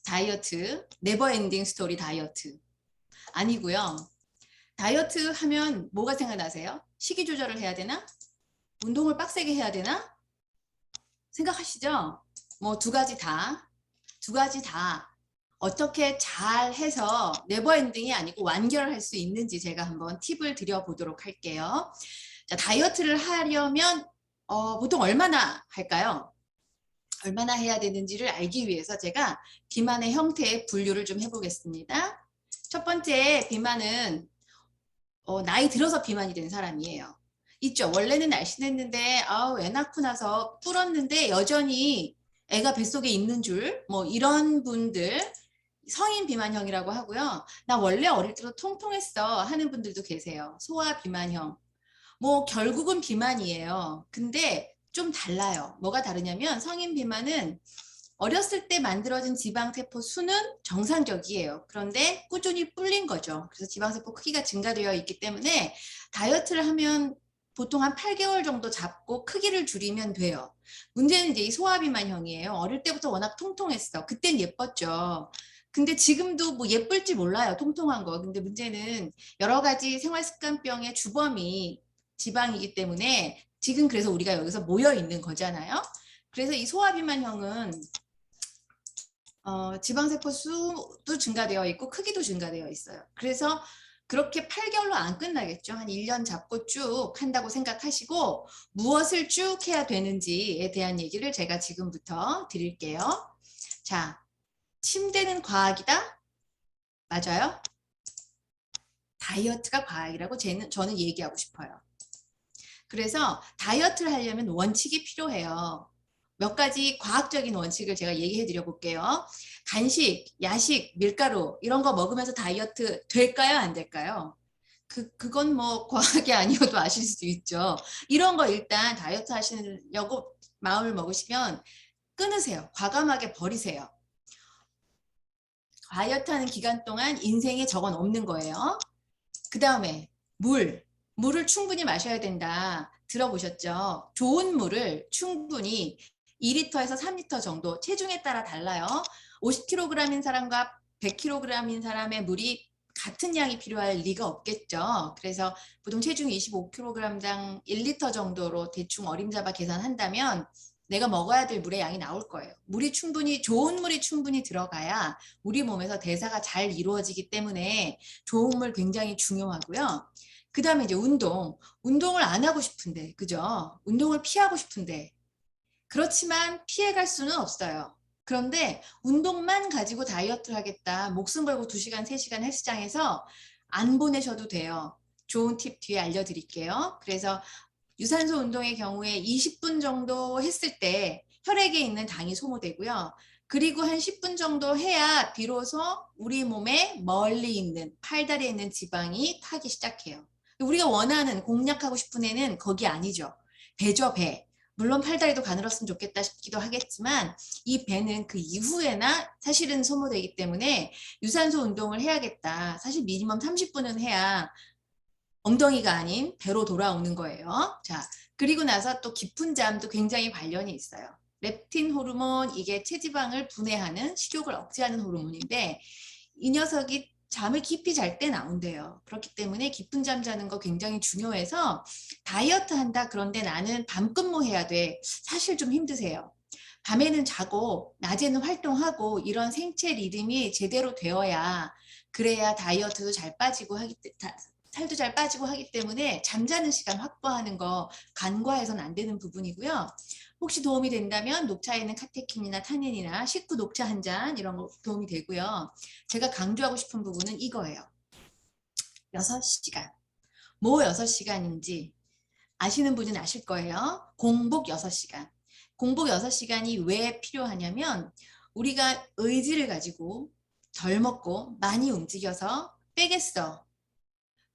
다이어트, 네버 엔딩 스토리 다이어트. 아니고요. 다이어트 하면 뭐가 생각나세요? 식이 조절을 해야 되나? 운동을 빡세게 해야 되나? 생각하시죠? 뭐 두 가지 다. 두 가지 다 어떻게 잘 해서 네버 엔딩이 아니고 완결할 수 있는지 제가 한번 팁을 드려보도록 할게요. 자, 다이어트를 하려면 보통 얼마나 할까요? 얼마나 해야 되는지를 알기 위해서 제가 비만의 형태의 분류를 좀 해보겠습니다. 첫 번째 비만은 나이 들어서 비만이 된 사람이에요. 있죠. 원래는 날씬했는데 애 낳고 나서 불었는데 여전히 애가 뱃속에 있는 줄, 뭐 이런 분들 성인 비만형이라고 하고요. 나 원래 어릴 때도 통통했어 하는 분들도 계세요. 소아 비만형. 뭐 결국은 비만이에요. 근데 좀 달라요. 뭐가 다르냐면 성인 비만은 어렸을 때 만들어진 지방세포 수는 정상적이에요. 그런데 꾸준히 불린 거죠. 그래서 지방세포 크기가 증가되어 있기 때문에 다이어트를 하면 보통 한 8개월 정도 잡고 크기를 줄이면 돼요. 문제는 이제 이 소아비만형이에요. 어릴 때부터 워낙 통통했어. 그땐 예뻤죠. 근데 지금도 뭐 예쁠지 몰라요. 통통한 거. 근데 문제는 여러 가지 생활습관병의 주범이 지방이기 때문에 지금 그래서 우리가 여기서 모여 있는 거잖아요. 그래서 이 소아비만형은 지방세포 수도 증가되어 있고 크기도 증가되어 있어요. 그래서 그렇게 8개월로 안 끝나겠죠. 한 1년 잡고 쭉 한다고 생각하시고 무엇을 쭉 해야 되는지에 대한 얘기를 제가 지금부터 드릴게요. 자, 침대는 과학이다? 맞아요? 다이어트가 과학이라고 저는 얘기하고 싶어요. 그래서 다이어트를 하려면 원칙이 필요해요. 몇 가지 과학적인 원칙을 제가 얘기해 드려 볼게요. 간식, 야식, 밀가루 이런 거 먹으면서 다이어트 될까요? 안 될까요? 그건 뭐 과학이 아니어도 아실 수 있죠. 이런 거 일단 다이어트 하시려고 마음을 먹으시면 끊으세요. 과감하게 버리세요. 다이어트 하는 기간 동안 인생에 저건 없는 거예요. 그 다음에 물을 충분히 마셔야 된다. 들어보셨죠? 좋은 물을 충분히 2리터에서 3리터 정도, 체중에 따라 달라요. 50kg인 사람과 100kg인 사람의 물이 같은 양이 필요할 리가 없겠죠. 그래서 보통 체중 25kg당 1리터 정도로 대충 어림잡아 계산한다면 내가 먹어야 될 물의 양이 나올 거예요. 좋은 물이 충분히 들어가야 우리 몸에서 대사가 잘 이루어지기 때문에 좋은 물 굉장히 중요하고요. 그 다음에 이제 운동을 안 하고 싶은데, 그죠? 운동을 피하고 싶은데, 그렇지만 피해갈 수는 없어요. 그런데 운동만 가지고 다이어트를 하겠다. 목숨 걸고 2시간, 3시간 헬스장에서 안 보내셔도 돼요. 좋은 팁 뒤에 알려드릴게요. 그래서 유산소 운동의 경우에 20분 정도 했을 때 혈액에 있는 당이 소모되고요. 그리고 한 10분 정도 해야 비로소 우리 몸에 멀리 있는 팔다리에 있는 지방이 타기 시작해요. 우리가 원하는 공략하고 싶은 애는 거기 아니죠. 배죠, 배. 물론 팔다리도 가늘었으면 좋겠다 싶기도 하겠지만 이 배는 그 이후에나 사실은 소모되기 때문에 유산소 운동을 해야겠다. 사실 미니멈 30분은 해야 엉덩이가 아닌 배로 돌아오는 거예요. 자, 그리고 나서 또 깊은 잠도 굉장히 관련이 있어요. 렙틴 호르몬, 이게 체지방을 분해하는 식욕을 억제하는 호르몬인데 이 녀석이 잠을 깊이 잘 때 나온대요. 그렇기 때문에 깊은 잠 자는 거 굉장히 중요해서 다이어트 한다. 그런데 나는 밤근무 해야 돼. 사실 좀 힘드세요. 밤에는 자고 낮에는 활동하고 이런 생체 리듬이 제대로 되어야 그래야 다이어트도 잘 빠지고 살도 잘 빠지고 하기 때문에 잠자는 시간 확보하는 거 간과해서는 안 되는 부분이고요. 혹시 도움이 된다면 녹차에 있는 카테킨이나 타닌이나 식후 녹차 한 잔 이런 거 도움이 되고요. 제가 강조하고 싶은 부분은 이거예요. 6시간. 뭐 6시간인지 아시는 분은 아실 거예요. 공복 6시간. 공복 6시간이 왜 필요하냐면 우리가 의지를 가지고 덜 먹고 많이 움직여서 빼겠어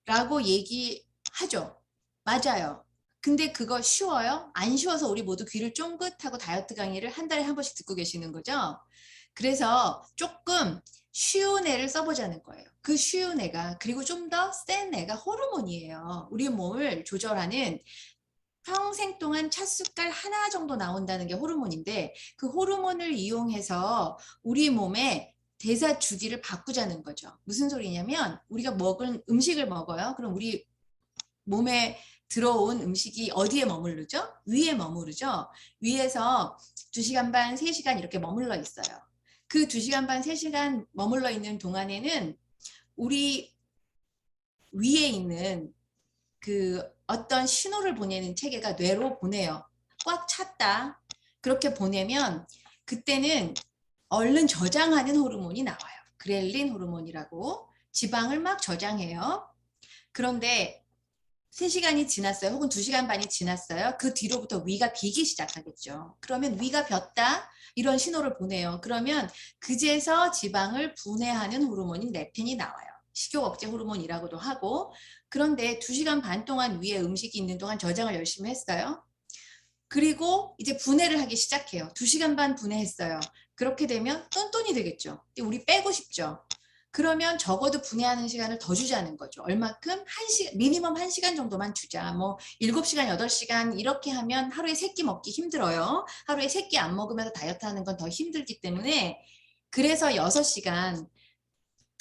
라고 얘기하죠. 맞아요. 근데 그거 쉬워요? 안 쉬워서 우리 모두 귀를 쫑긋하고 다이어트 강의를 한 달에 한 번씩 듣고 계시는 거죠. 그래서 조금 쉬운 애를 써보자는 거예요. 그 쉬운 애가, 그리고 좀 더 센 애가 호르몬이에요. 우리 몸을 조절하는 평생 동안 찻숟갈 하나 정도 나온다는 게 호르몬인데 그 호르몬을 이용해서 우리 몸에 대사 주기를 바꾸자는 거죠. 무슨 소리냐면 우리가 먹은 음식을 먹어요. 그럼 우리 몸에 들어온 음식이 어디에 머무르죠? 위에 머무르죠. 위에서 2시간 반, 3시간 이렇게 머물러 있어요. 그 2시간 반, 3시간 머물러 있는 동안에는 우리 위에 있는 그 어떤 신호를 보내는 체계가 뇌로 보내요. 꽉 찼다. 그렇게 보내면 그때는 얼른 저장하는 호르몬이 나와요. 그렐린 호르몬이라고 지방을 막 저장해요. 그런데 3시간이 지났어요. 혹은 2시간 반이 지났어요. 그 뒤로부터 위가 비기 시작하겠죠. 그러면 위가 볐다. 이런 신호를 보내요. 그러면 그제서 지방을 분해하는 호르몬인 렙틴이 나와요. 식욕 억제 호르몬이라고도 하고. 그런데 2시간 반 동안 위에 음식이 있는 동안 저장을 열심히 했어요. 그리고 이제 분해를 하기 시작해요. 2시간 반 분해했어요. 그렇게 되면 똔똔이 되겠죠. 우리 빼고 싶죠. 그러면 적어도 분해하는 시간을 더 주자는 거죠. 얼마큼? 미니멈 1시간 정도만 주자. 뭐 7시간, 8시간 이렇게 하면 하루에 3끼 먹기 힘들어요. 하루에 3끼 안 먹으면서 다이어트 하는 건 더 힘들기 때문에 그래서 6시간,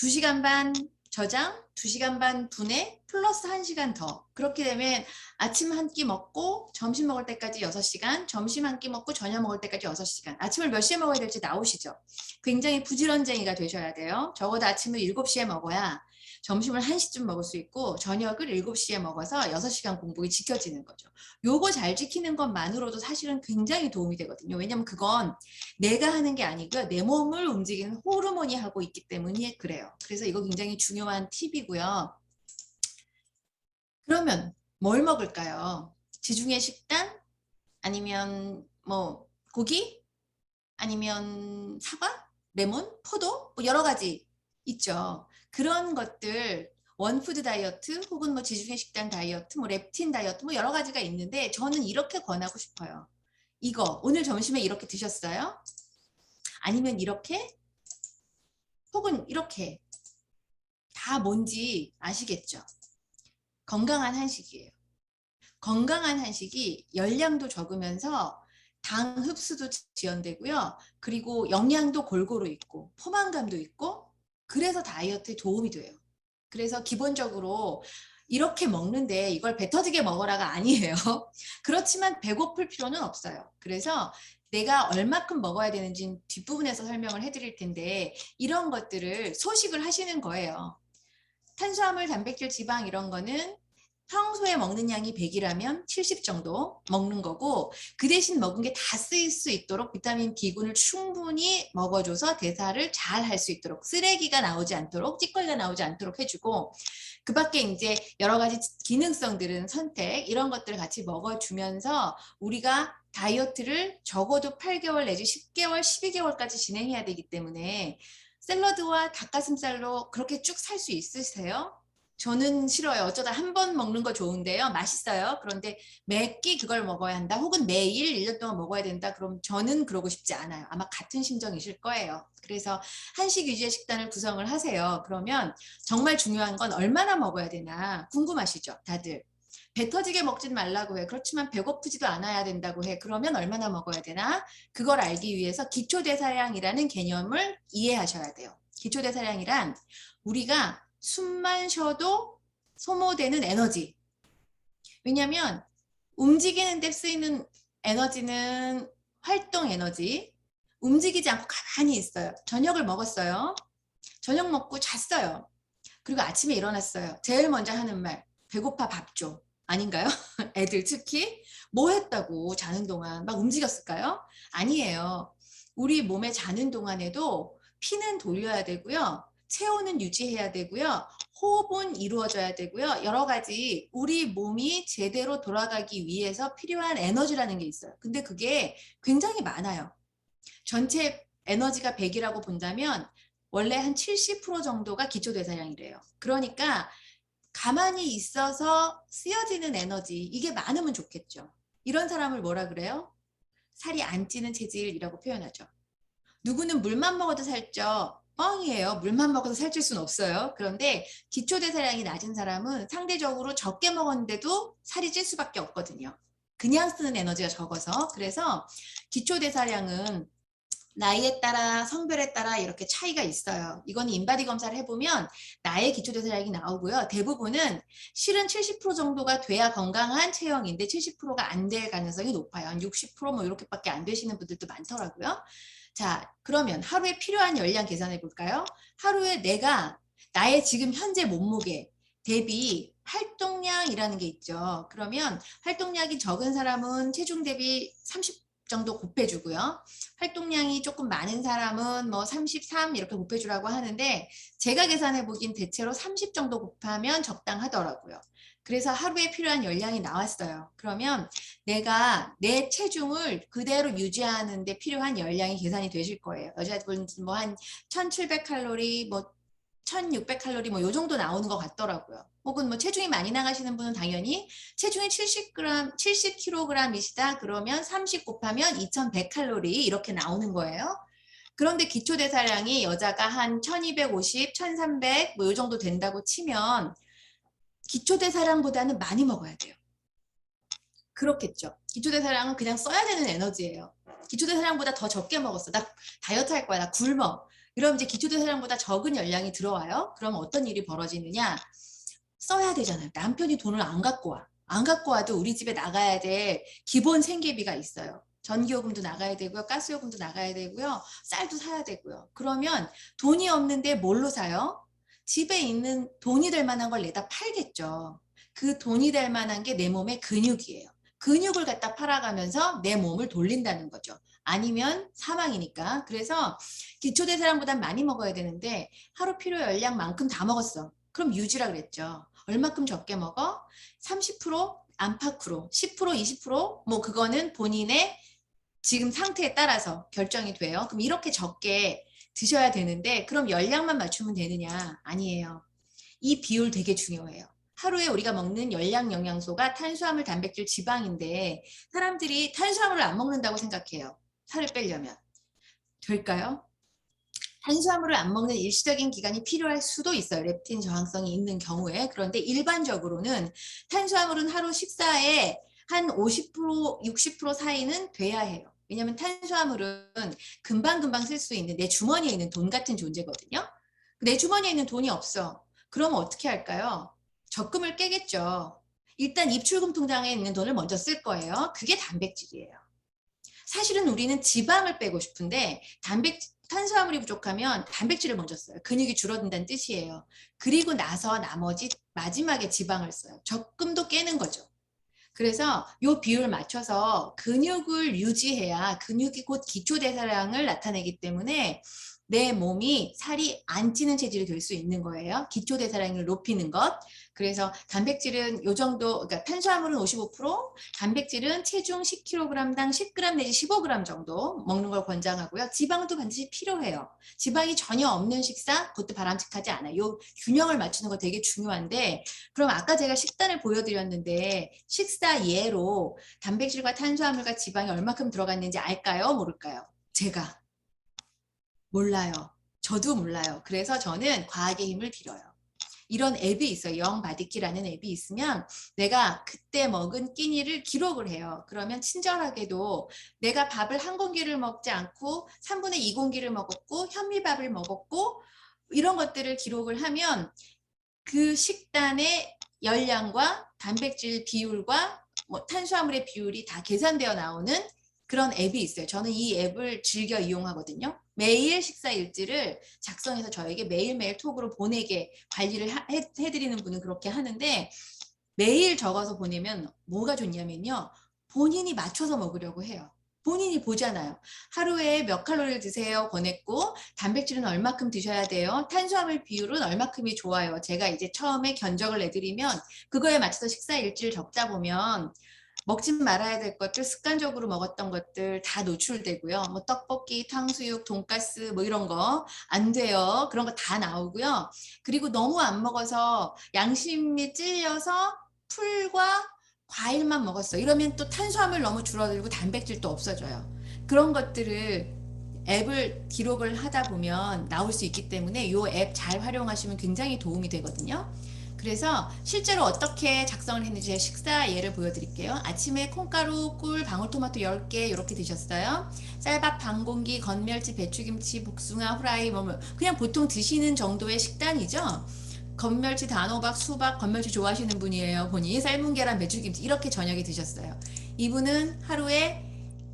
2시간 반 저장, 2시간 반 분해, 플러스 1시간 더. 그렇게 되면 아침 한 끼 먹고 점심 먹을 때까지 6시간, 점심 한 끼 먹고 저녁 먹을 때까지 6시간. 아침을 몇 시에 먹어야 될지 나오시죠? 굉장히 부지런쟁이가 되셔야 돼요. 적어도 아침을 7시에 먹어야 점심을 1시쯤 먹을 수 있고 저녁을 7시에 먹어서 6시간 공복이 지켜지는 거죠. 요거 잘 지키는 것만으로도 사실은 굉장히 도움이 되거든요. 왜냐면 그건 내가 하는 게 아니고요. 내 몸을 움직이는 호르몬이 하고 있기 때문에 그래요. 그래서 이거 굉장히 중요한 팁이고요. 그러면 뭘 먹을까요? 지중해 식단? 아니면 뭐 고기? 아니면 사과? 레몬? 포도? 뭐 여러 가지 있죠. 그런 것들 원푸드 다이어트 혹은 뭐 지중해 식단 다이어트, 뭐 렙틴 다이어트 뭐 여러 가지가 있는데 저는 이렇게 권하고 싶어요. 이거 오늘 점심에 이렇게 드셨어요? 아니면 이렇게? 혹은 이렇게 다 뭔지 아시겠죠? 건강한 한식이에요. 건강한 한식이 열량도 적으면서 당 흡수도 지연되고요. 그리고 영양도 골고루 있고 포만감도 있고 그래서 다이어트에 도움이 돼요. 그래서 기본적으로 이렇게 먹는데 이걸 배 터지게 먹어라가 아니에요. 그렇지만 배고플 필요는 없어요. 그래서 내가 얼마큼 먹어야 되는지 뒷부분에서 설명을 해드릴 텐데 이런 것들을 소식을 하시는 거예요. 탄수화물, 단백질, 지방 이런 거는 평소에 먹는 양이 100이라면 70 정도 먹는 거고 그 대신 먹은 게 다 쓰일 수 있도록 비타민 B군을 충분히 먹어줘서 대사를 잘 할 수 있도록 쓰레기가 나오지 않도록 찌꺼기가 나오지 않도록 해주고 그 밖에 이제 여러 가지 기능성들은 선택 이런 것들을 같이 먹어주면서 우리가 다이어트를 적어도 8개월 내지 10개월, 12개월까지 진행해야 되기 때문에 샐러드와 닭가슴살로 그렇게 쭉 살 수 있으세요? 저는 싫어요. 어쩌다 한 번 먹는 거 좋은데요. 맛있어요. 그런데 매끼 그걸 먹어야 한다. 혹은 매일 1년 동안 먹어야 된다. 그럼 저는 그러고 싶지 않아요. 아마 같은 심정이실 거예요. 그래서 한식 위주의 식단을 구성을 하세요. 그러면 정말 중요한 건 얼마나 먹어야 되나 궁금하시죠? 다들. 배 터지게 먹진 말라고 해. 그렇지만 배고프지도 않아야 된다고 해. 그러면 얼마나 먹어야 되나? 그걸 알기 위해서 기초대사량이라는 개념을 이해하셔야 돼요. 기초대사량이란 우리가 숨만 쉬어도 소모되는 에너지. 왜냐하면 움직이는 데 쓰이는 에너지는 활동 에너지. 움직이지 않고 가만히 있어요. 저녁을 먹었어요. 저녁 먹고 잤어요. 그리고 아침에 일어났어요. 제일 먼저 하는 말. 배고파 밥 줘. 아닌가요? 애들 특히 뭐 했다고 자는 동안 막 움직였을까요? 아니에요. 우리 몸에 자는 동안에도 피는 돌려야 되고요. 체온은 유지해야 되고요. 호흡은 이루어져야 되고요. 여러 가지 우리 몸이 제대로 돌아가기 위해서 필요한 에너지라는 게 있어요. 근데 그게 굉장히 많아요. 전체 에너지가 100이라고 본다면 원래 한 70% 정도가 기초대사량이래요. 그러니까 가만히 있어서 쓰여지는 에너지 이게 많으면 좋겠죠. 이런 사람을 뭐라 그래요? 살이 안 찌는 체질이라고 표현하죠. 누구는 물만 먹어도 살쪄. 뻥이에요. 물만 먹어도 살찔 수는 없어요. 그런데 기초대사량이 낮은 사람은 상대적으로 적게 먹었는데도 살이 찔 수밖에 없거든요. 그냥 쓰는 에너지가 적어서. 그래서 기초대사량은 나이에 따라 성별에 따라 이렇게 차이가 있어요. 이거는 인바디 검사를 해보면 나의 기초대사량이 나오고요. 대부분은 실은 70% 정도가 돼야 건강한 체형인데 70%가 안 될 가능성이 높아요. 한 60%뭐 이렇게밖에 안 되시는 분들도 많더라고요. 자, 그러면 하루에 필요한 열량 계산해 볼까요? 하루에 내가 나의 지금 현재 몸무게 대비 활동량이라는 게 있죠. 그러면 활동량이 적은 사람은 체중 대비 30 정도 곱해주고요. 활동량이 조금 많은 사람은 뭐 33 이렇게 곱해주라고 하는데 제가 계산해 보긴 대체로 30 정도 곱하면 적당하더라고요. 그래서 하루에 필요한 열량이 나왔어요. 그러면 내가 내 체중을 그대로 유지하는 데 필요한 열량이 계산이 되실 거예요. 여자분 뭐 한 1700칼로리, 뭐 1600칼로리 뭐 요 정도 나오는 것 같더라고요. 혹은 뭐 체중이 많이 나가시는 분은 당연히 체중이 70g, 70kg이시다 그러면 30 곱하면 2100칼로리 이렇게 나오는 거예요. 그런데 기초대사량이 여자가 한 1250, 1300 뭐 요 정도 된다고 치면 기초대사량보다는 많이 먹어야 돼요. 그렇겠죠. 기초대사량은 그냥 써야 되는 에너지예요. 기초대사량보다 더 적게 먹었어. 나 다이어트 할 거야. 나 굶어. 그럼 이제 기초대사량보다 적은 열량이 들어와요. 그럼 어떤 일이 벌어지느냐. 써야 되잖아요. 남편이 돈을 안 갖고 와. 안 갖고 와도 우리 집에 나가야 될 기본 생계비가 있어요. 전기요금도 나가야 되고요. 가스요금도 나가야 되고요. 쌀도 사야 되고요. 그러면 돈이 없는데 뭘로 사요? 집에 있는 돈이 될 만한 걸 내다 팔겠죠. 그 돈이 될 만한 게 내 몸의 근육이에요. 근육을 갖다 팔아가면서 내 몸을 돌린다는 거죠. 아니면 사망이니까. 그래서 기초대사량보다 많이 먹어야 되는데 하루 필요 열량만큼 다 먹었어. 그럼 유지라 그랬죠. 얼마큼 적게 먹어? 30%, 안팎으로, 10%, 20%뭐 그거는 본인의 지금 상태에 따라서 결정이 돼요. 그럼 이렇게 적게 드셔야 되는데 그럼 열량만 맞추면 되느냐? 아니에요. 이 비율 되게 중요해요. 하루에 우리가 먹는 열량 영양소가 탄수화물, 단백질, 지방인데 사람들이 탄수화물을 안 먹는다고 생각해요. 살을 빼려면. 될까요? 탄수화물을 안 먹는 일시적인 기간이 필요할 수도 있어요. 렙틴 저항성이 있는 경우에. 그런데 일반적으로는 탄수화물은 하루 식사에 한 50%, 60% 사이는 돼야 해요. 왜냐하면 탄수화물은 금방금방 쓸 수 있는 내 주머니에 있는 돈 같은 존재거든요. 내 주머니에 있는 돈이 없어. 그러면 어떻게 할까요? 적금을 깨겠죠. 일단 입출금 통장에 있는 돈을 먼저 쓸 거예요. 그게 단백질이에요. 사실은 우리는 지방을 빼고 싶은데 탄수화물이 부족하면 단백질을 먼저 써요. 근육이 줄어든다는 뜻이에요. 그리고 나서 나머지 마지막에 지방을 써요. 적금도 깨는 거죠. 그래서 이 비율을 맞춰서 근육을 유지해야 근육이 곧 기초대사량을 나타내기 때문에 내 몸이 살이 안 찌는 체질이 될 수 있는 거예요. 기초대사량을 높이는 것. 그래서 단백질은 요 정도, 그러니까 탄수화물은 55%, 단백질은 체중 10kg당 10g 내지 15g 정도 먹는 걸 권장하고요. 지방도 반드시 필요해요. 지방이 전혀 없는 식사, 그것도 바람직하지 않아요. 요 균형을 맞추는 거 되게 중요한데, 그럼 아까 제가 식단을 보여드렸는데 식사 예로 단백질과 탄수화물과 지방이 얼마큼 들어갔는지 알까요? 모를까요? 제가 몰라요. 저도 몰라요. 그래서 저는 과학의 힘을 빌어요. 이런 앱이 있어요. 영바디키라는 앱이 있으면 내가 그때 먹은 끼니를 기록을 해요. 그러면 친절하게도 내가 밥을 한 공기를 먹지 않고 3분의 2 공기를 먹었고 현미밥을 먹었고 이런 것들을 기록을 하면 그 식단의 열량과 단백질 비율과 뭐 탄수화물의 비율이 다 계산되어 나오는 그런 앱이 있어요. 저는 이 앱을 즐겨 이용하거든요. 매일 식사 일지를 작성해서 저에게 매일매일 톡으로 보내게 관리를 해드리는 분은 그렇게 하는데 매일 적어서 보내면 뭐가 좋냐면요. 본인이 맞춰서 먹으려고 해요. 본인이 보잖아요. 하루에 몇 칼로리를 드세요 권했고 단백질은 얼마큼 드셔야 돼요. 탄수화물 비율은 얼마큼이 좋아요. 제가 이제 처음에 견적을 내드리면 그거에 맞춰서 식사 일지를 적다 보면 먹지 말아야 될 것들, 습관적으로 먹었던 것들 다 노출되고요. 뭐 떡볶이, 탕수육, 돈가스 뭐 이런 거 안 돼요. 그런 거 다 나오고요. 그리고 너무 안 먹어서 양심이 찔려서 풀과 과일만 먹었어. 이러면 또 탄수화물 너무 줄어들고 단백질도 없어져요. 그런 것들을 앱을 기록을 하다 보면 나올 수 있기 때문에 이 앱 잘 활용하시면 굉장히 도움이 되거든요. 그래서 실제로 어떻게 작성을 했는지 제가 식사 예를 보여드릴게요. 아침에 콩가루, 꿀, 방울토마토 10개 이렇게 드셨어요. 쌀밥 반 공기, 건멸치, 배추김치, 복숭아, 후라이 뭐 그냥 보통 드시는 정도의 식단이죠. 건멸치, 단호박, 수박, 건멸치 좋아하시는 분이에요. 본인이 삶은 계란, 배추김치 이렇게 저녁에 드셨어요. 이분은 하루에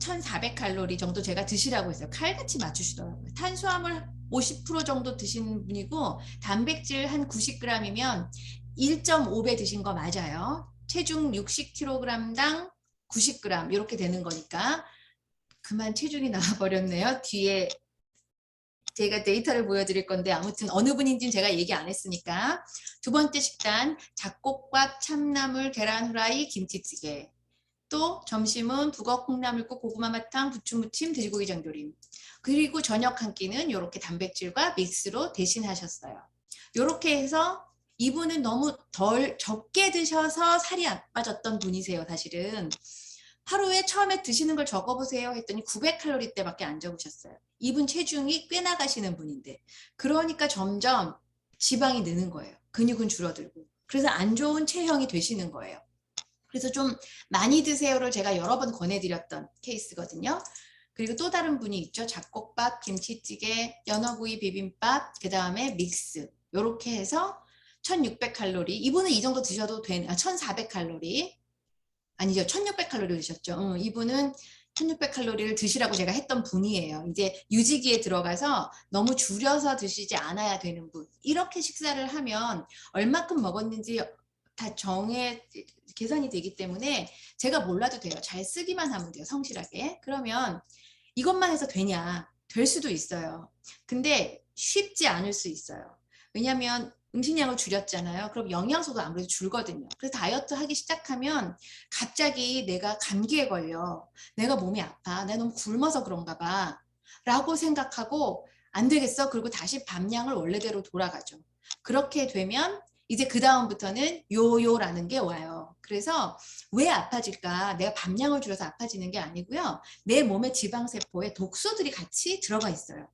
1400칼로리 정도 제가 드시라고 했어요. 칼같이 맞추시더라고요. 탄수화물 50% 정도 드시는 분이고 단백질 한 90g이면 1.5배 드신 거 맞아요. 체중 60kg당 90g 이렇게 되는 거니까 그만 체중이 나와버렸네요. 뒤에 제가 데이터를 보여드릴 건데 아무튼 어느 분인지는 제가 얘기 안 했으니까 두 번째 식단 잡곡밥, 참나물, 계란 후라이, 김치찌개 또 점심은 북어 콩나물국 고구마 마탕 부추무침 돼지고기 장조림 그리고 저녁 한 끼는 이렇게 단백질과 믹스로 대신하셨어요. 이렇게 해서 이분은 너무 덜 적게 드셔서 살이 안 빠졌던 분이세요. 사실은 하루에 처음에 드시는 걸 적어보세요 했더니 900칼로리대밖에 안 적으셨어요. 이분 체중이 꽤 나가시는 분인데 그러니까 점점 지방이 느는 거예요. 근육은 줄어들고 그래서 안 좋은 체형이 되시는 거예요. 그래서 좀 많이 드세요를 제가 여러 번 권해드렸던 케이스거든요. 그리고 또 다른 분이 있죠. 잡곡밥, 김치찌개, 연어구이 비빔밥, 그 다음에 믹스 이렇게 해서 1600칼로리 이분은 이 정도 드셔도 되는 1400칼로리 아니죠. 1600칼로리 드셨죠. 이분은 1600칼로리를 드시라고 제가 했던 분이에요. 이제 유지기에 들어가서 너무 줄여서 드시지 않아야 되는 분. 이렇게 식사를 하면 얼마큼 먹었는지 다 계산이 되기 때문에 제가 몰라도 돼요. 잘 쓰기만 하면 돼요. 성실하게. 그러면 이것만 해서 되냐? 될 수도 있어요. 근데 쉽지 않을 수 있어요. 왜냐하면 음식량을 줄였잖아요. 그럼 영양소도 아무래도 줄거든요. 그래서 다이어트 하기 시작하면 갑자기 내가 감기에 걸려. 내가 몸이 아파. 내가 너무 굶어서 그런가 봐. 라고 생각하고 안 되겠어. 그리고 다시 밤량을 원래대로 돌아가죠. 그렇게 되면 이제 그 다음부터는 요요라는 게 와요. 그래서 왜 아파질까? 내가 밤량을 줄여서 아파지는 게 아니고요. 내 몸의 지방세포에 독소들이 같이 들어가 있어요.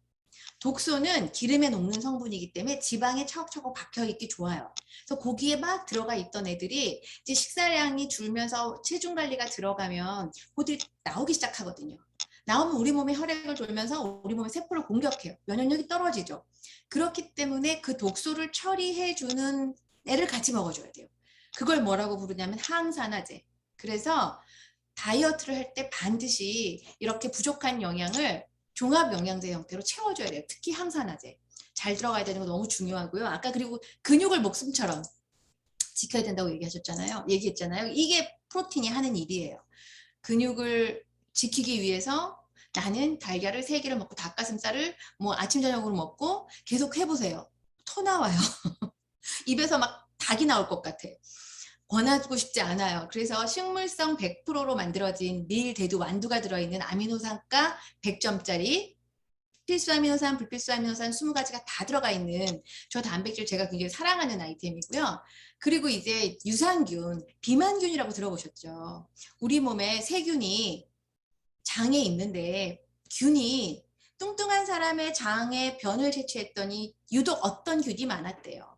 독소는 기름에 녹는 성분이기 때문에 지방에 차곡차곡 박혀있기 좋아요. 그래서 고기에 막 들어가 있던 애들이 이제 식사량이 줄면서 체중 관리가 들어가면 그들이 나오기 시작하거든요. 나오면 우리 몸에 혈액을 돌면서 우리 몸의 세포를 공격해요. 면역력이 떨어지죠. 그렇기 때문에 그 독소를 처리해주는 애를 같이 먹어줘야 돼요. 그걸 뭐라고 부르냐면 항산화제. 그래서 다이어트를 할 때 반드시 이렇게 부족한 영양을 종합 영양제 형태로 채워줘야 돼요. 특히 항산화제. 잘 들어가야 되는 거 너무 중요하고요. 아까 그리고 근육을 목숨처럼 지켜야 된다고 얘기했잖아요. 이게 프로틴이 하는 일이에요. 근육을 지키기 위해서 나는 달걀을 3개를 먹고 닭가슴살을 뭐 아침 저녁으로 먹고 계속 해보세요. 토 나와요. 입에서 막 닭이 나올 것 같아. 권하고 싶지 않아요. 그래서 식물성 100%로 만들어진 밀, 대두, 완두가 들어있는 아미노산가 100점짜리 필수 아미노산, 불필수 아미노산 20가지가 다 들어가 있는 저 단백질 제가 굉장히 사랑하는 아이템이고요. 그리고 이제 유산균, 비만균이라고 들어보셨죠? 우리 몸에 세균이 장에 있는데 균이 뚱뚱한 사람의 장에 변을 채취했더니 유독 어떤 균이 많았대요.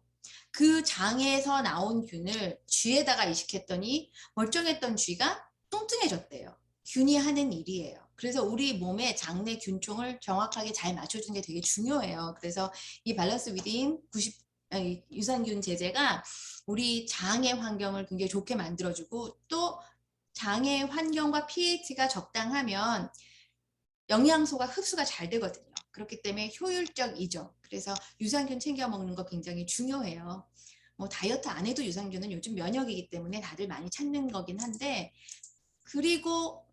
그 장에서 나온 균을 쥐에다가 이식했더니 멀쩡했던 쥐가 뚱뚱해졌대요. 균이 하는 일이에요. 그래서 우리 몸의 장내 균총을 정확하게 잘 맞춰주는 게 되게 중요해요. 그래서 이 밸런스 위딘 유산균 제제가 우리 장의 환경을 굉장히 좋게 만들어주고 또 장의 환경과 pH가 적당하면 영양소가 흡수가 잘 되거든요. 그렇기 때문에 효율적이죠. 그래서 유산균 챙겨 먹는 거 굉장히 중요해요. 뭐 다이어트 안 해도 유산균은 요즘 면역이기 때문에 다들 많이 찾는 거긴 한데 그리고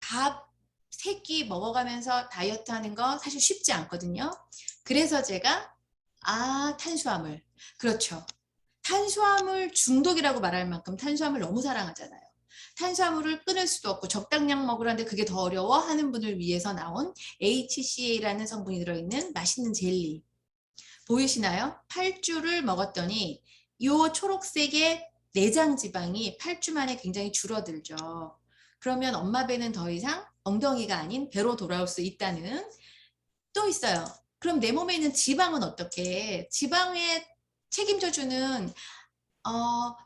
밥 3끼 먹어가면서 다이어트 하는 거 사실 쉽지 않거든요. 그래서 제가 탄수화물. 그렇죠. 탄수화물 중독이라고 말할 만큼 탄수화물 너무 사랑하잖아요. 탄수화물을 끊을 수도 없고 적당량 먹으라는데 그게 더 어려워 하는 분을 위해서 나온 HCA라는 성분이 들어있는 맛있는 젤리. 보이시나요? 8주를 먹었더니 이 초록색의 내장 지방이 8주 만에 굉장히 줄어들죠. 그러면 엄마 배는 더 이상 엉덩이가 아닌 배로 돌아올 수 있다는 또 있어요. 그럼 내 몸에 있는 지방은 어떻게? 지방에 책임져 주는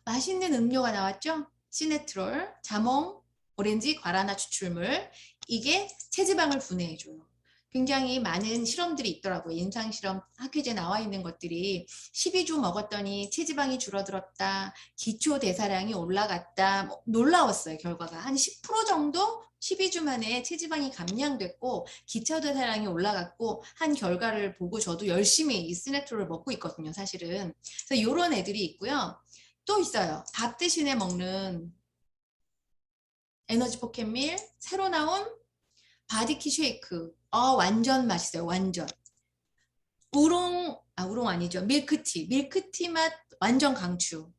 맛있는 음료가 나왔죠? 시네트롤, 자몽, 오렌지, 과라나 추출물. 이게 체지방을 분해해줘요. 굉장히 많은 실험들이 있더라고요. 임상실험 학회지에 나와 있는 것들이 12주 먹었더니 체지방이 줄어들었다. 기초대사량이 올라갔다. 뭐 놀라웠어요. 결과가. 한 10% 정도 12주 만에 체지방이 감량됐고 기초대사량이 올라갔고 한 결과를 보고 저도 열심히 이 스네트롤을 먹고 있거든요. 사실은. 그래서 이런 애들이 있고요. 또 있어요. 밥 대신에 먹는 에너지 포켓밀, 새로 나온 바디키 쉐이크. 완전 맛있어요. 완전. 우롱 아니죠. 밀크티. 밀크티 맛 완전 강추.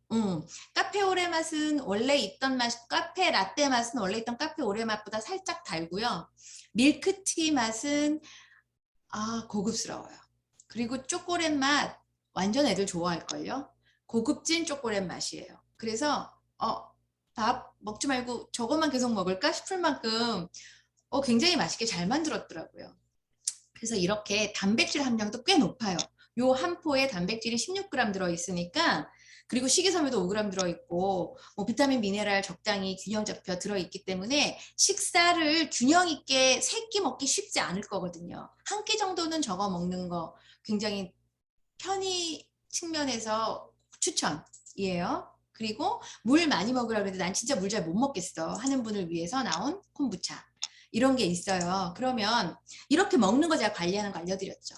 카페 오레 맛은 원래 있던 맛, 카페 라떼 맛은 원래 있던 카페 오레 맛보다 살짝 달고요. 밀크티 맛은 고급스러워요. 그리고 초콜릿 맛 완전 애들 좋아할걸요. 고급진 초콜릿 맛이에요. 그래서 밥 먹지 말고 저것만 계속 먹을까 싶을 만큼 굉장히 맛있게 잘 만들었더라고요. 그래서 이렇게 단백질 함량도 꽤 높아요. 요 한 포에 단백질이 16g 들어있으니까 그리고 식이섬유도 5g 들어있고 뭐 비타민, 미네랄 적당히 균형 잡혀 들어있기 때문에 식사를 균형 있게 3끼 먹기 쉽지 않을 거거든요. 한 끼 정도는 저거 먹는 거 굉장히 편의 측면에서 추천이에요. 그리고 물 많이 먹으라 그래도 난 진짜 물 잘 못 먹겠어 하는 분을 위해서 나온 콤부차. 이런 게 있어요. 그러면 이렇게 먹는 거 제가 관리하는 거 알려드렸죠.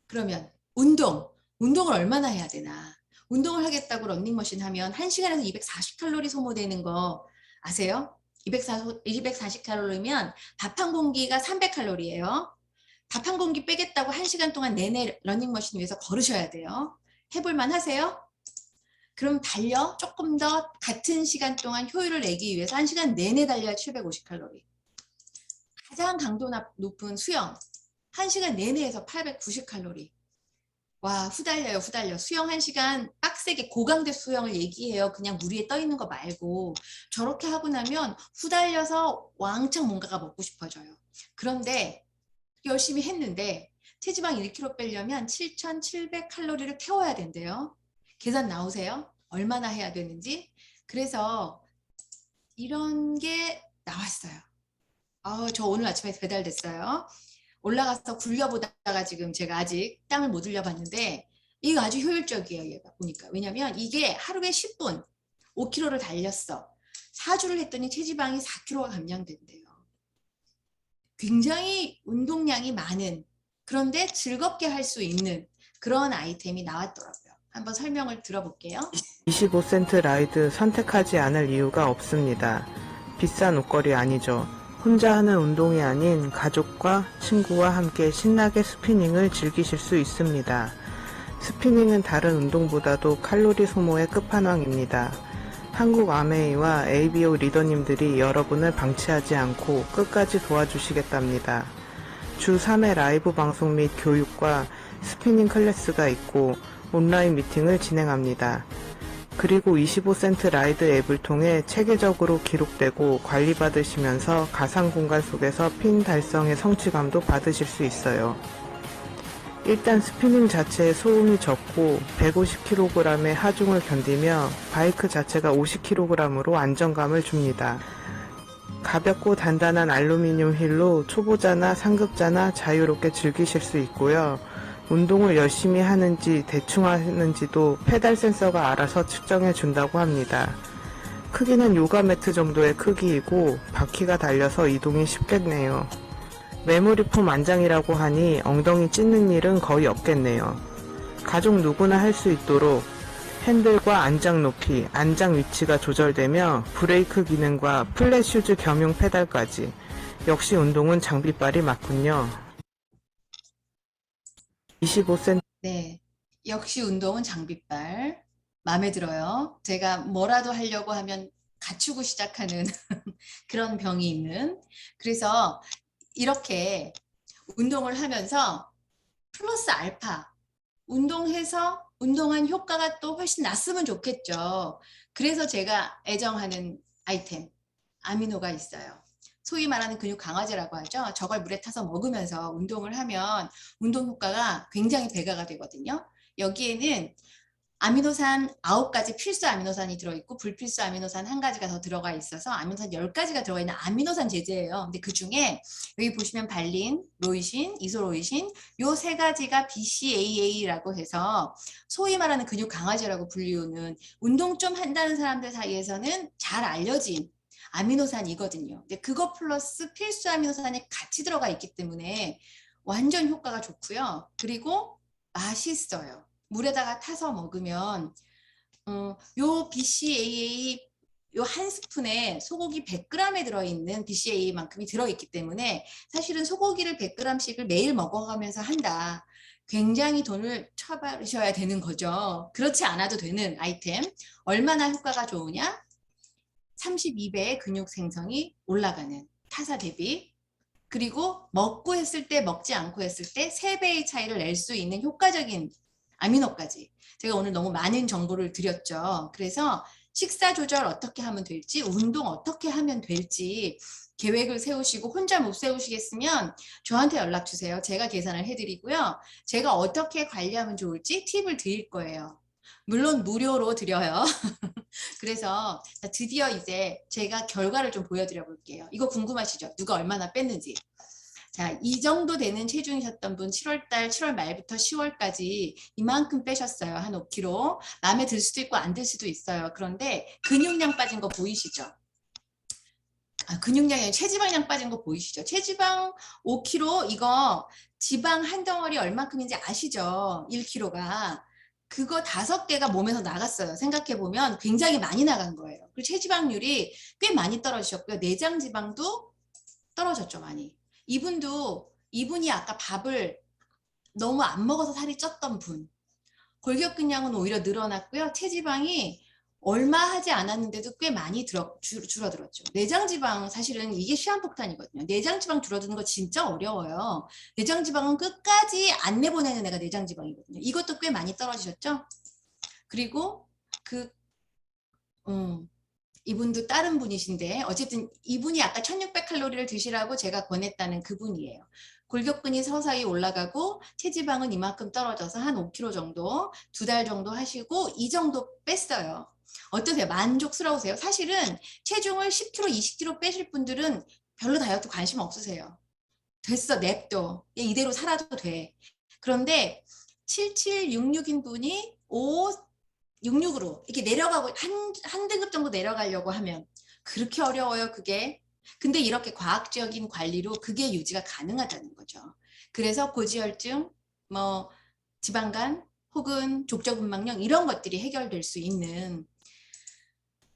그러면 운동을 얼마나 해야 되나. 운동을 하겠다고 런닝머신 하면 1시간에서 240칼로리 소모되는 거 아세요? 240칼로리면 밥 한 공기가 300칼로리예요. 밥 한 공기 빼겠다고 1시간 동안 내내 러닝머신 위에서 걸으셔야 돼요. 해볼만 하세요? 그럼 달려 조금 더 같은 시간 동안 효율을 내기 위해서 1시간 내내 달려야 750칼로리. 가장 강도 높은 수영 1시간 내내 해서 890칼로리. 와, 후달려요. 수영 1시간 빡세게 고강도 수영을 얘기해요. 그냥 물 위에 떠 있는 거 말고. 저렇게 하고 나면 후달려서 왕창 뭔가가 먹고 싶어져요. 그런데 열심히 했는데 체지방 1kg 빼려면 7,700칼로리를 태워야 된대요. 계산 나오세요? 얼마나 해야 되는지. 그래서 이런 게 나왔어요. 저 오늘 아침에 배달됐어요. 올라가서 굴려보다가 지금 제가 아직 땅을 못 올려봤는데 이거 아주 효율적이에요. 얘가 보니까. 왜냐면 이게 하루에 10분 5kg를 달렸어. 4주를 했더니 체지방이 4kg가 감량된대요. 굉장히 운동량이 많은 그런데 즐겁게 할 수 있는 그런 아이템이 나왔더라고요. 한번 설명을 들어볼게요. 25센트 라이드 선택하지 않을 이유가 없습니다. 비싼 옷걸이 아니죠. 혼자 하는 운동이 아닌 가족과 친구와 함께 신나게 스피닝을 즐기실 수 있습니다. 스피닝은 다른 운동보다도 칼로리 소모의 끝판왕입니다. 한국 아메이와 ABO 리더님들이 여러분을 방치하지 않고 끝까지 도와주시겠답니다. 주 3회 라이브 방송 및 교육과 스피닝 클래스가 있고 온라인 미팅을 진행합니다. 그리고 25센트 라이드 앱을 통해 체계적으로 기록되고 관리받으시면서 가상 공간 속에서 핀 달성의 성취감도 받으실 수 있어요. 일단 스피닝 자체의 소음이 적고 150kg의 하중을 견디며 바이크 자체가 50kg으로 안정감을 줍니다. 가볍고 단단한 알루미늄 휠로 초보자나 상급자나 자유롭게 즐기실 수 있고요. 운동을 열심히 하는지 대충 하는지도 페달 센서가 알아서 측정해 준다고 합니다. 크기는 요가 매트 정도의 크기이고 바퀴가 달려서 이동이 쉽겠네요. 메모리 폼 안장이라고 하니 엉덩이 찢는 일은 거의 없겠네요. 가족 누구나 할 수 있도록 핸들과 안장 높이, 안장 위치가 조절되며 브레이크 기능과 플랫 슈즈 겸용 페달까지. 역시 운동은 장비빨이 맞군요. 25센트. 네, 역시 운동은 장비빨. 마음에 들어요. 제가 뭐라도 하려고 하면 갖추고 시작하는 그런 병이 있는. 그래서 이렇게 운동을 하면서 플러스 알파 운동해서 운동한 효과가 또 훨씬 났으면 좋겠죠. 그래서 제가 애정하는 아이템 아미노가 있어요. 소위 말하는 근육 강화제라고 하죠. 저걸 물에 타서 먹으면서 운동을 하면 운동 효과가 굉장히 배가가 되거든요. 여기에는 아미노산 9가지 필수 아미노산이 들어있고 불필수 아미노산 1가지가 더 들어가 있어서 아미노산 10가지가 들어가 있는 아미노산 제제예요. 근데 그 중에 여기 보시면 발린, 로이신, 이소로이신 요 3가지가 BCAA라고 해서 소위 말하는 근육 강화제라고 불리우는 운동 좀 한다는 사람들 사이에서는 잘 알려진 아미노산이거든요. 근데 그거 플러스 필수 아미노산이 같이 들어가 있기 때문에 완전 효과가 좋고요. 그리고 맛있어요. 물에다가 타서 먹으면 요 BCAA 요 한 스푼에 소고기 100g에 들어있는 BCAA만큼이 들어있기 때문에 사실은 소고기를 100g씩을 매일 먹어가면서 한다. 굉장히 돈을 쳐버리셔야 되는 거죠. 그렇지 않아도 되는 아이템. 얼마나 효과가 좋으냐? 32배의 근육 생성이 올라가는 타사 대비. 그리고 먹고 했을 때 먹지 않고 했을 때 3배의 차이를 낼 수 있는 효과적인 아미노까지. 제가 오늘 너무 많은 정보를 드렸죠. 그래서 식사 조절 어떻게 하면 될지, 운동 어떻게 하면 될지 계획을 세우시고 혼자 못 세우시겠으면 저한테 연락 주세요. 제가 계산을 해드리고요. 제가 어떻게 관리하면 좋을지 팁을 드릴 거예요. 물론 무료로 드려요. 그래서 드디어 이제 제가 결과를 좀 보여드려 볼게요. 이거 궁금하시죠? 누가 얼마나 뺐는지. 자, 이 정도 되는 체중이셨던 분 7월 말부터 10월까지 이만큼 빼셨어요. 한 5kg. 마음에 들 수도 있고 안 들 수도 있어요. 그런데 근육량 빠진 거 보이시죠? 근육량이 아니라 체지방량 빠진 거 보이시죠? 체지방 5kg 이거 지방 한 덩어리 얼마큼인지 아시죠? 1kg가. 그거 5개가 몸에서 나갔어요. 생각해보면 굉장히 많이 나간 거예요. 그리고 체지방률이 꽤 많이 떨어지셨고요. 내장 지방도 떨어졌죠, 많이. 이분이 아까 밥을 너무 안 먹어서 살이 쪘던 분. 골격근량은 오히려 늘어났고요. 체지방이 얼마 하지 않았는데도 꽤 많이 줄어들었죠. 내장지방 사실은 이게 시한폭탄이거든요. 내장지방 줄어드는 거 진짜 어려워요. 내장지방은 끝까지 안 내보내는 애가 내장지방이거든요. 이것도 꽤 많이 떨어지셨죠? 그리고 이분도 다른 분이신데 어쨌든 이분이 아까 1600칼로리를 드시라고 제가 권했다는 그분이에요. 골격근이 서서히 올라가고 체지방은 이만큼 떨어져서 한 5kg 정도 2달 정도 하시고 이 정도 뺐어요. 어떠세요? 만족스러우세요? 사실은 체중을 10kg, 20kg 빼실 분들은 별로 다이어트 관심 없으세요. 됐어, 냅둬. 이대로 살아도 돼. 그런데 7766인 분이 66으로 이렇게 내려가고 한 등급 정도 내려가려고 하면 그렇게 어려워요, 그게. 근데 이렇게 과학적인 관리로 그게 유지가 가능하다는 거죠. 그래서 고지혈증, 뭐 지방간 혹은 족저근막염 이런 것들이 해결될 수 있는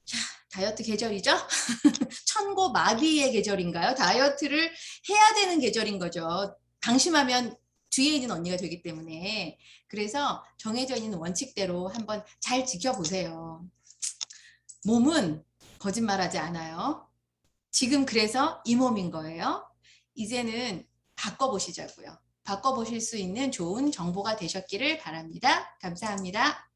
자, 다이어트 계절이죠? 천고마비의 계절인가요? 다이어트를 해야 되는 계절인 거죠. 방심하면 뒤에 있는 언니가 되기 때문에. 그래서 정해져 있는 원칙대로 한번 잘 지켜보세요. 몸은 거짓말하지 않아요. 지금 그래서 이 몸인 거예요. 이제는 바꿔보시자고요. 바꿔보실 수 있는 좋은 정보가 되셨기를 바랍니다. 감사합니다.